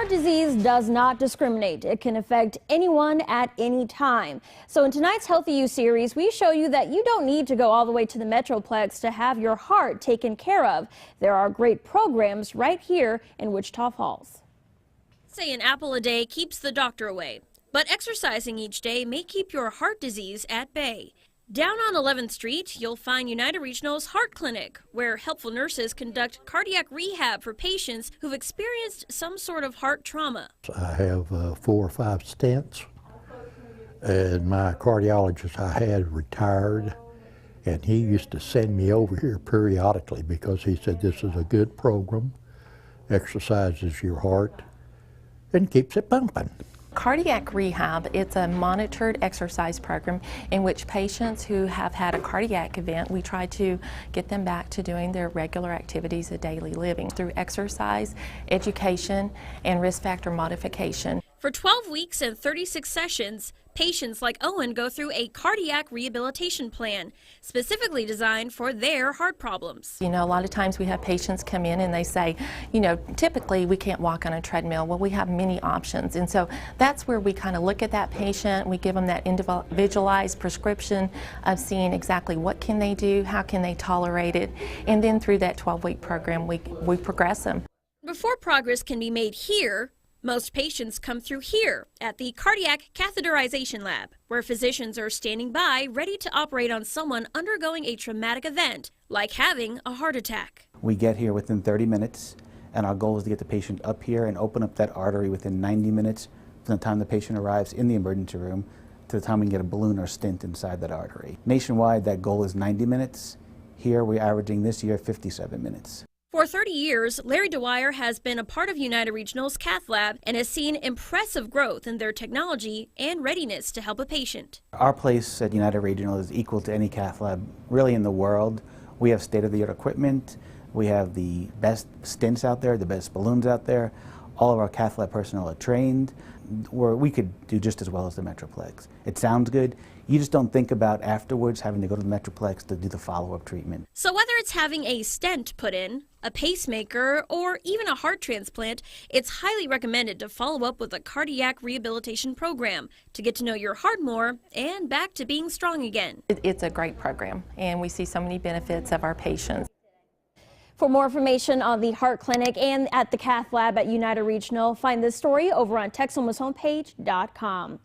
Heart disease does not discriminate. It can affect anyone at any time. So in tonight's Healthy You series, we show you that you don't need to go all the way to the Metroplex to have your heart taken care of. There are great programs right here in Wichita Falls. Say an apple a day keeps the doctor away, but exercising each day may keep your heart disease at bay. Down on 11th Street, you'll find United Regional's Heart Clinic, where helpful nurses conduct cardiac rehab for patients who've experienced some sort of heart trauma. I have 4 or 5 stents, and my cardiologist I had retired, and he used to send me over here periodically because he said this is a good program, exercises your heart, and keeps it pumping. Cardiac rehab, it's a monitored exercise program in which patients who have had a cardiac event, we try to get them back to doing their regular activities of daily living through exercise, education, and risk factor modification. For 12 weeks and 36 sessions, patients like Owen go through a cardiac rehabilitation plan specifically designed for their heart problems. You know, a lot of times we have patients come in and they say, you know, typically we can't walk on a treadmill. Well, we have many options, and so that's where we kind of look at that patient. We give them that individualized prescription of seeing exactly what can they do, how can they tolerate it, and then through that 12-week program we progress them. Before progress can be made here, most patients come through here at the Cardiac Catheterization Lab, where physicians are standing by ready to operate on someone undergoing a traumatic event, like having a heart attack. We get here within 30 minutes, and our goal is to get the patient up here and open up that artery within 90 minutes from the time the patient arrives in the emergency room to the time we can get a balloon or stent inside that artery. Nationwide, that goal is 90 minutes. Here, we're averaging this year 57 minutes. For 30 years, Larry Dwyer has been a part of United Regional's Cath Lab and has seen impressive growth in their technology and readiness to help a patient. Our place at United Regional is equal to any cath lab really in the world. We have state-of-the-art equipment. We have the best stents out there, the best balloons out there. All of our cath lab personnel are trained, where we could do just as well as the Metroplex. It sounds good. You just don't think about afterwards having to go to the Metroplex to do the follow-up treatment. So whether it's having a stent put in, a pacemaker, or even a heart transplant, it's highly recommended to follow up with a cardiac rehabilitation program to get to know your heart more and back to being strong again. It's a great program, and we see so many benefits of our patients. For more information on the Heart Clinic and at the Cath Lab at United Regional, find this story over on Texomashomepage.com.